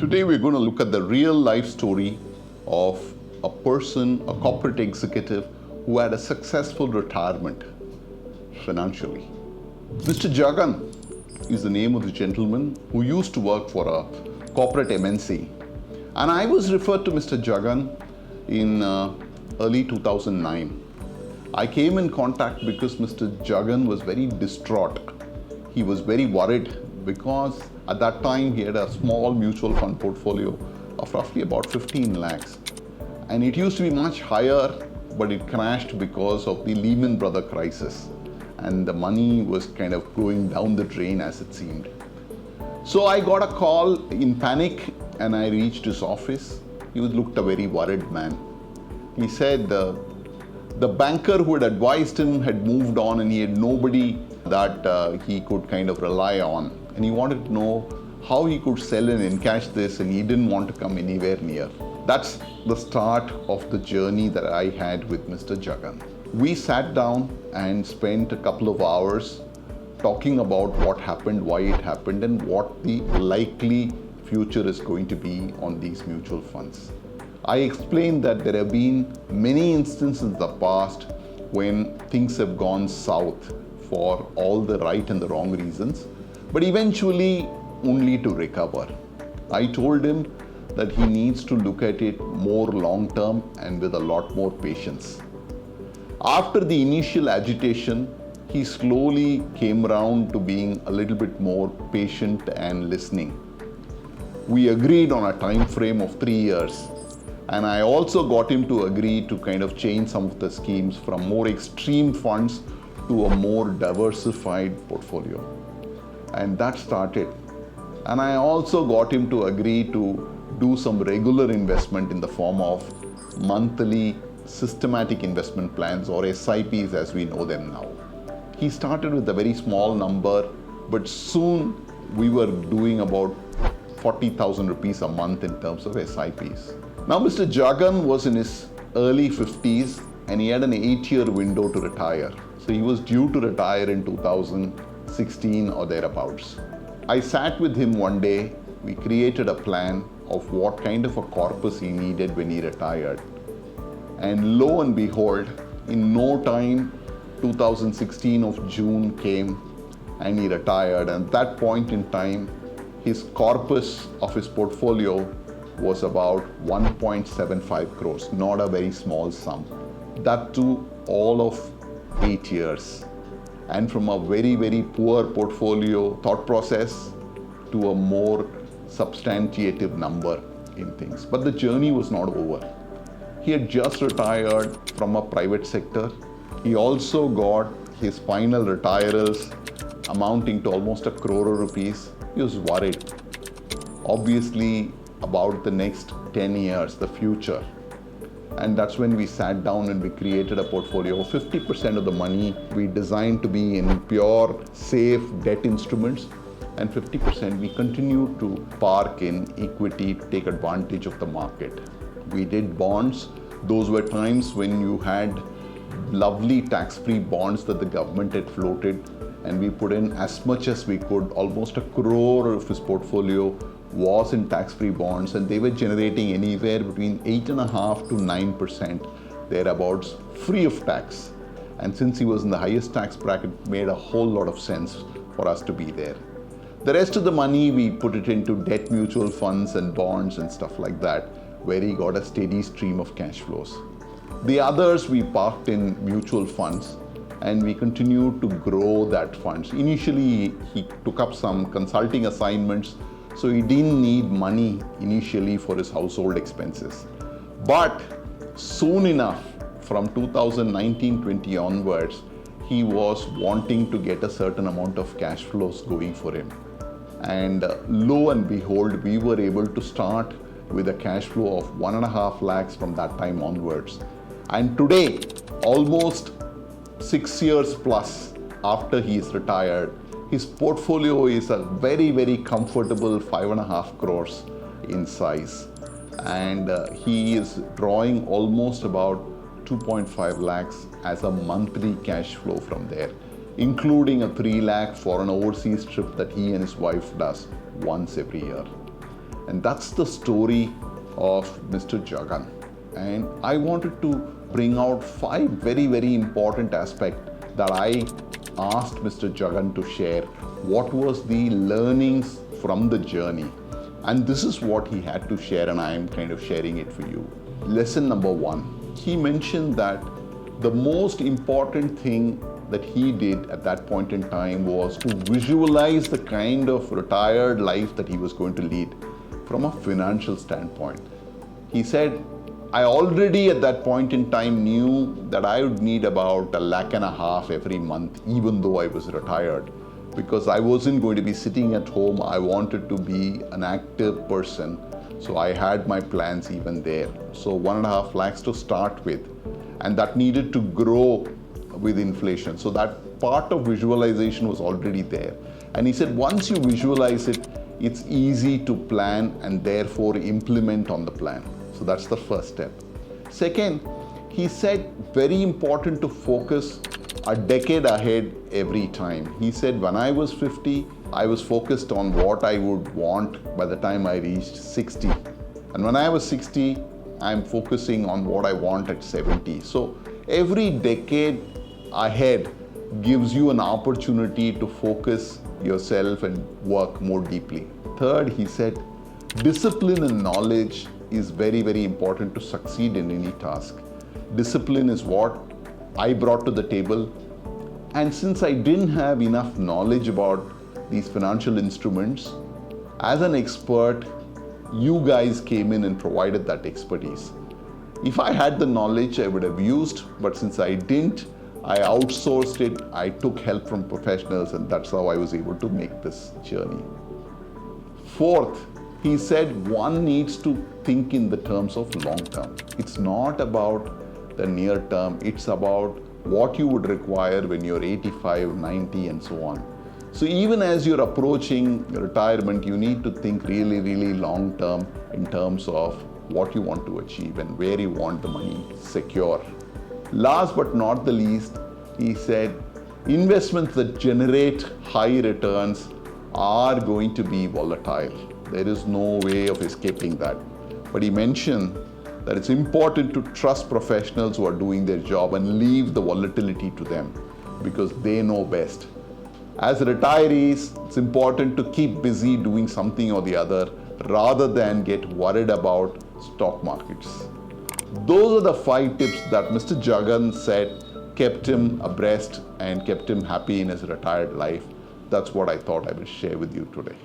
Today we're going to look at the real life story of a person, a corporate executive who had a successful retirement financially. Mr. Jagan is the name of the gentleman who used to work for a corporate MNC. And I was referred to Mr. Jagan in early 2009. I came in contact because Mr. Jagan was very distraught. He was very worried because at that time he had a small mutual fund portfolio of roughly about 15 lakhs. And it used to be much higher, but it crashed because of the Lehman brother crisis. And the money was kind of going down the drain as it seemed. So I got a call in panic and I reached his office. He looked a very worried man. He said the banker who had advised him had moved on and he had nobody that he could kind of rely on. And he wanted to know how he could sell and encash this, and he didn't want to come anywhere near. That's the start of the journey that I had with Mr. Jagan. We sat down and spent a couple of hours talking about what happened, why it happened, and what the likely future is going to be on these mutual funds. I explained that there have been many instances in the past when things have gone south for all the right and the wrong reasons, but eventually only to recover. I told him that he needs to look at it more long term and with a lot more patience. After the initial agitation, he slowly came around to being a little bit more patient and listening. We agreed on a time frame of 3 years, and I also got him to agree to kind of change some of the schemes from more extreme funds to a more diversified portfolio. And that started. And I also got him to agree to do some regular investment in the form of monthly systematic investment plans, or SIPs as we know them now. He started with a very small number, but soon we were doing about 40,000 rupees a month in terms of SIPs. Now Mr. Jagan was in his early 50s and he had an 8-year window to retire. So he was due to retire in 2016 or thereabouts. I sat with him one day. We created a plan of what kind of a corpus he needed when he retired. And lo and behold, in no time, 2016 of June came and he retired. And at that point in time, his corpus of his portfolio was about 1.75 crores, not a very small sum. That too, all of 8 years. And from a very, very poor portfolio thought process to a more substantiative number in things. But the journey was not over. He had just retired from a private sector. He also got his final retirals amounting to almost 1 crore rupees. He was worried, obviously, about the next 10 years, the future. And that's when we sat down and we created a portfolio. 50% of the money we designed to be in pure, safe debt instruments, and 50% we continued to park in equity to take advantage of the market. We did bonds. Those were times when you had lovely tax-free bonds that the government had floated, and we put in as much as we could. Almost 1 crore of his portfolio was in tax-free bonds, and they were generating anywhere between 8.5% to 9% thereabouts, free of tax. And since he was in the highest tax bracket, it made a whole lot of sense for us to be there. The rest of the money, we put it into debt mutual funds and bonds and stuff like that, where he got a steady stream of cash flows. The others we parked in mutual funds, and we continued to grow that funds. Initially, he took up some consulting assignments, so he didn't need money initially for his household expenses. But soon enough, from 2019-20 onwards, he was wanting to get a certain amount of cash flows going for him. And lo and behold, we were able to start with a cash flow of 1.5 lakhs from that time onwards. And today, almost 6 years plus after he is retired, his portfolio is a very, very comfortable 5.5 crores in size. And he is drawing almost about 2.5 lakhs as a monthly cash flow from there, including a 3 lakh for an overseas trip that he and his wife does once every year. And that's the story of Mr. Jagan. And I wanted to bring out 5 very, very important aspects that I asked Mr. Jagan to share. What was the learnings from the journey? And this is what he had to share, and I am kind of sharing it for you. Lesson number 1. He mentioned that the most important thing that he did at that point in time was to visualize the kind of retired life that he was going to lead from a financial standpoint. He said, I already at that point in time knew that I would need about $1.5 lakh every month, even though I was retired, because I wasn't going to be sitting at home. I wanted to be an active person. So I had my plans even there. So 1.5 lakhs to start with, and that needed to grow with inflation. So that part of visualization was already there. And he said, once you visualize it, it's easy to plan and therefore implement on the plan. So that's the first step. Second, he said, very important to focus a decade ahead every time. He said, when I was 50, I was focused on what I would want by the time I reached 60. And when I was 60, I'm focusing on what I want at 70. So every decade ahead gives you an opportunity to focus yourself and work more deeply. Third, he said, discipline and knowledge is very, very important to succeed in any task. Discipline is what I brought to the table. And since I didn't have enough knowledge about these financial instruments, as an expert, you guys came in and provided that expertise. If I had the knowledge, I would have used, but since I didn't, I outsourced it. I took help from professionals, and that's how I was able to make this journey. Fourth, he said one needs to think in the terms of long term. It's not about the near term, it's about what you would require when you're 85, 90, and so on. So even as you're approaching retirement, you need to think really, really long term in terms of what you want to achieve and where you want the money secure. Last but not the least, he said, investments that generate high returns are going to be volatile. There is no way of escaping that. But he mentioned that it's important to trust professionals who are doing their job and leave the volatility to them because they know best. As retirees, it's important to keep busy doing something or the other rather than get worried about stock markets. Those are the 5 tips that Mr. Jagan said kept him abreast and kept him happy in his retired life. That's what I thought I would share with you today.